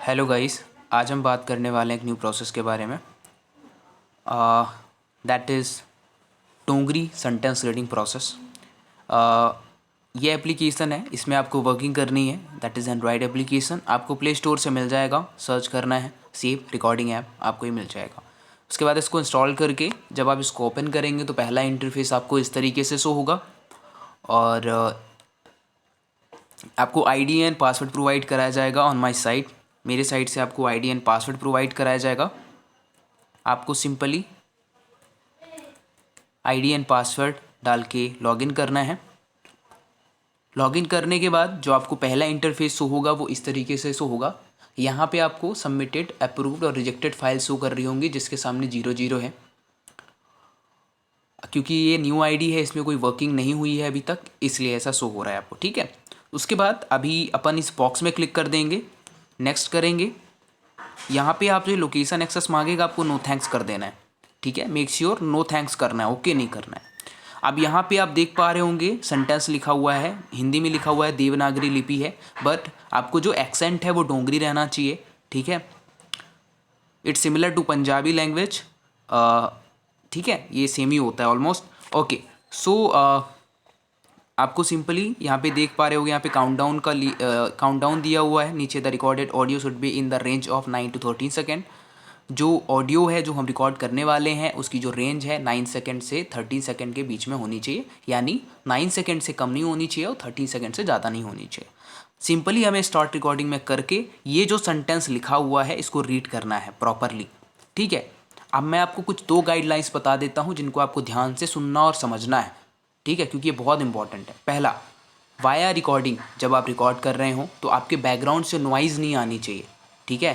Hello guys. आज हम बात करने वाले हैं एक न्यू प्रोसेस के बारे में, दैट इज़ टोंगरी सेंटेंस रीडिंग प्रोसेस। ये एप्लीकेशन है, इसमें आपको वर्किंग करनी है। That is Android application. आपको प्ले स्टोर से मिल जाएगा, सर्च करना है सेव रिकॉर्डिंग ऐप, आपको ही मिल जाएगा। उसके बाद इसको इंस्टॉल करके जब आप इसको ओपन करेंगे तो पहला इंटरफेस आपको इस तरीके से शो होगा और आपको आईडी एंड पासवर्ड प्रोवाइड कराया जाएगा ऑन माय साइट। मेरे साइट से आपको आईडी एंड पासवर्ड प्रोवाइड कराया जाएगा। आपको सिंपली आईडी एंड पासवर्ड डाल के लॉगिन करना है। लॉगिन करने के बाद जो आपको पहला इंटरफेस शो होगा वो इस तरीके से शो होगा। यहाँ पे आपको सबमिटेड, अप्रूव्ड और रिजेक्टेड फाइल शो कर रही होंगी जिसके सामने 00 है, क्योंकि ये न्यू आईडी है, इसमें कोई वर्किंग नहीं हुई है अभी तक, इसलिए ऐसा शो हो रहा है आपको। ठीक है, उसके बाद अभी अपन इस बॉक्स में क्लिक कर देंगे, नेक्स्ट करेंगे। यहाँ पे आप जो लोकेशन एक्सेस मांगेगा आपको नो थैंक्स कर देना है। ठीक है, मेक श्योर नो थैंक्स करना है, ओके नहीं करना है। अब यहाँ पे आप देख पा रहे होंगे सेंटेंस लिखा हुआ है, हिंदी में लिखा हुआ है, देवनागरी लिपि है, बट आपको जो एक्सेंट है वो डोंगरी रहना चाहिए। ठीक है, it's similar to Punjabi language. ठीक है, ये सेम ही होता है ऑलमोस्ट। ओके, सो आपको सिंपली यहाँ पे देख पा रहे होगे, यहाँ पे काउंटडाउन दिया हुआ है नीचे। The recorded audio should be in the range of 9 to 13 second. जो ऑडियो है जो हम रिकॉर्ड करने वाले हैं उसकी जो रेंज है 9 सेकेंड से 13 सेकेंड के बीच में होनी चाहिए, यानी 9 सेकेंड से कम नहीं होनी चाहिए और 13 सेकेंड से ज़्यादा नहीं होनी चाहिए। सिंपली हमें स्टार्ट रिकॉर्डिंग में करके ये जो सेंटेंस लिखा हुआ है इसको रीड करना है प्रॉपरली। ठीक है, अब मैं आपको कुछ 2 गाइडलाइंस बता देता हूँ जिनको आपको ध्यान से सुनना और समझना है। ठीक है, क्योंकि ये बहुत इंपॉर्टेंट है। पहला, वाया रिकॉर्डिंग, जब आप रिकॉर्ड कर रहे हो तो आपके बैकग्राउंड से नॉइज़ नहीं आनी चाहिए। ठीक है,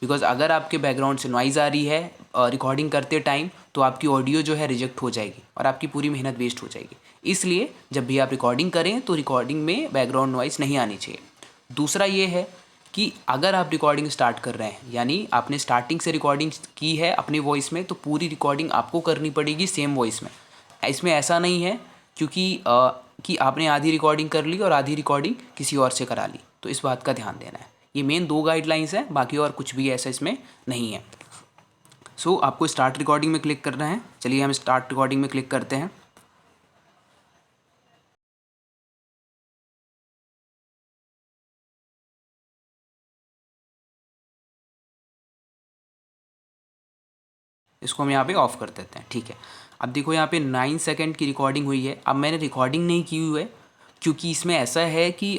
बिकॉज अगर आपके बैकग्राउंड से नॉइज़ आ रही है रिकॉर्डिंग करते टाइम तो आपकी ऑडियो जो है रिजेक्ट हो जाएगी और आपकी पूरी मेहनत वेस्ट हो जाएगी। इसलिए जब भी आप रिकॉर्डिंग करें तो रिकॉर्डिंग में बैकग्राउंड नॉइज़ नहीं आनी चाहिए। दूसरा ये है कि अगर आप रिकॉर्डिंग स्टार्ट कर रहे हैं, यानी आपने स्टार्टिंग से रिकॉर्डिंग की है अपनी वॉइस में, तो पूरी रिकॉर्डिंग आपको करनी पड़ेगी सेम वॉइस में। इसमें ऐसा नहीं है क्योंकि कि आपने आधी रिकॉर्डिंग कर ली और आधी रिकॉर्डिंग किसी और से करा ली, तो इस बात का ध्यान देना है। ये मेन 2 गाइडलाइंस हैं, बाकी और कुछ भी ऐसा इसमें नहीं है। सो आपको स्टार्ट रिकॉर्डिंग में क्लिक करना है। चलिए हम स्टार्ट रिकॉर्डिंग में क्लिक करते हैं। इसको हम यहाँ पे ऑफ कर देते हैं। ठीक है, अब देखो यहाँ पे 9 सेकेंड की रिकॉर्डिंग हुई है। अब मैंने रिकॉर्डिंग नहीं की हुई है क्योंकि इसमें ऐसा है कि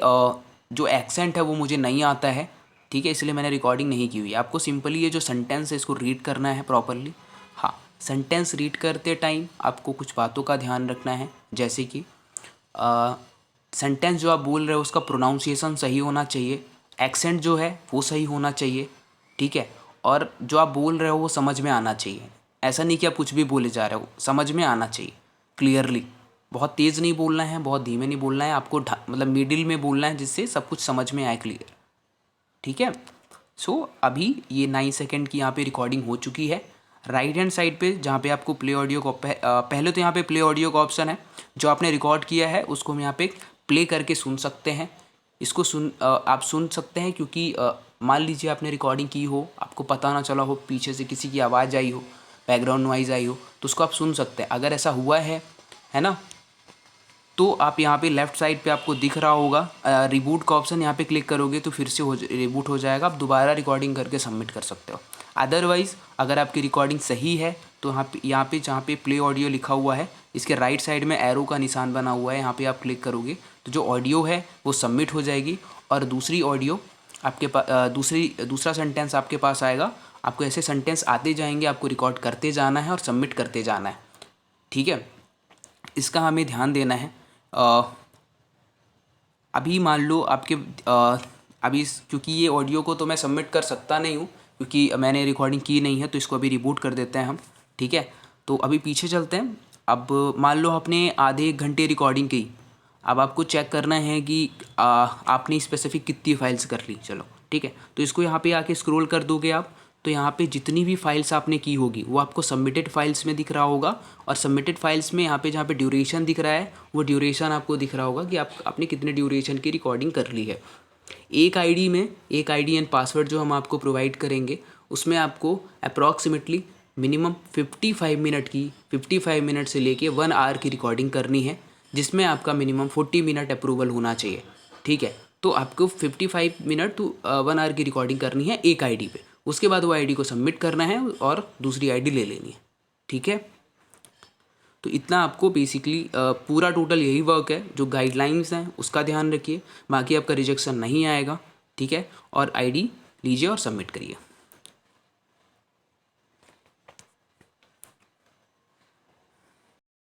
जो एक्सेंट है वो मुझे नहीं आता है। ठीक है, इसलिए मैंने रिकॉर्डिंग नहीं की हुई है। आपको सिंपली ये जो सेंटेंस है इसको रीड करना है प्रॉपरली। हाँ, सेंटेंस रीड करते टाइम आपको कुछ बातों का ध्यान रखना है, जैसे कि सेंटेंस जो आप बोल रहे हो उसका प्रोनाउंसिएशन सही होना चाहिए, एक्सेंट जो है वो सही होना चाहिए। ठीक है, और जो आप बोल रहे हो वो समझ में आना चाहिए। ऐसा नहीं कि आप कुछ भी बोले जा रहे हो, समझ में आना चाहिए क्लियरली। बहुत तेज़ नहीं बोलना है, बहुत धीमे नहीं बोलना है, आपको मतलब मिडिल में बोलना है जिससे सब कुछ समझ में आए क्लियर। ठीक है, सो अभी ये 9 सेकेंड की यहाँ पे रिकॉर्डिंग हो चुकी है। राइट हैंड साइड पे जहाँ पे आपको प्ले ऑडियो को पहले तो यहाँ पे प्ले ऑडियो का ऑप्शन है। जो आपने रिकॉर्ड किया है उसको हम यहाँ पे प्ले करके सुन सकते हैं। इसको आप सुन सकते हैं क्योंकि मान लीजिए आपने रिकॉर्डिंग की हो, आपको पता ना चला हो, पीछे से किसी की आवाज़ आई हो, बैकग्राउंड नॉइज़ आई हो, तो उसको आप सुन सकते हैं। अगर ऐसा हुआ है ना, तो आप यहाँ पे लेफ़्ट साइड पे आपको दिख रहा होगा रिबूट का ऑप्शन, यहाँ पे क्लिक करोगे तो फिर से रिबूट हो जाएगा। आप दोबारा रिकॉर्डिंग करके सबमिट कर सकते हो। अदरवाइज़ अगर आपकी रिकॉर्डिंग सही है तो यहाँ पे जहाँ पे प्ले ऑडियो लिखा हुआ है इसके राइट साइड में एरो का निशान बना हुआ है, यहाँ पे आप क्लिक करोगे तो जो ऑडियो है वो सबमिट हो जाएगी और दूसरी ऑडियो आपके पास दूसरा सेंटेंस आपके पास आएगा। आपको ऐसे सेंटेंस आते जाएंगे, आपको रिकॉर्ड करते जाना है और सबमिट करते जाना है। ठीक है, इसका हमें ध्यान देना है। अभी मान लो आपके क्योंकि ये ऑडियो को तो मैं सबमिट कर सकता नहीं हूँ क्योंकि मैंने रिकॉर्डिंग की नहीं है, तो इसको अभी रिबूट कर देते हैं हम। ठीक है, तो अभी पीछे चलते हैं। अब मान लो आपने आधे 1 घंटे रिकॉर्डिंग की। अब आपको चेक करना है कि आपने स्पेसिफिक कितनी फाइल्स कर ली। चलो ठीक है, तो इसको यहाँ पे आके स्क्रॉल कर दोगे आप, तो यहाँ पे जितनी भी फाइल्स आपने की होगी वो आपको सबमिटेड फाइल्स में दिख रहा होगा। और सबमिटेड फाइल्स में यहाँ पे जहाँ पे ड्यूरेशन दिख रहा है वो ड्यूरेशन आपको दिख रहा होगा कि आपने कितने ड्यूरेशन की रिकॉर्डिंग कर ली है। एक आईडी एंड पासवर्ड जो हम आपको प्रोवाइड करेंगे उसमें आपको अप्रॉक्सीमेटली मिनिमम 55 मिनट से लेके 1 आवर की रिकॉर्डिंग करनी है, जिसमें आपका मिनिमम 40 मिनट अप्रूवल होना चाहिए। ठीक है, तो आपको 55 मिनट टू 1 आवर की रिकॉर्डिंग करनी है एक आईडी पे। उसके बाद वो आईडी को सबमिट करना है और दूसरी आईडी ले लेनी है। ठीक है, तो इतना आपको बेसिकली पूरा टोटल यही वर्क है। जो गाइडलाइंस हैं उसका ध्यान रखिए, बाकी आपका रिजेक्शन नहीं आएगा। ठीक है, और आईडी लीजिए और सबमिट करिए।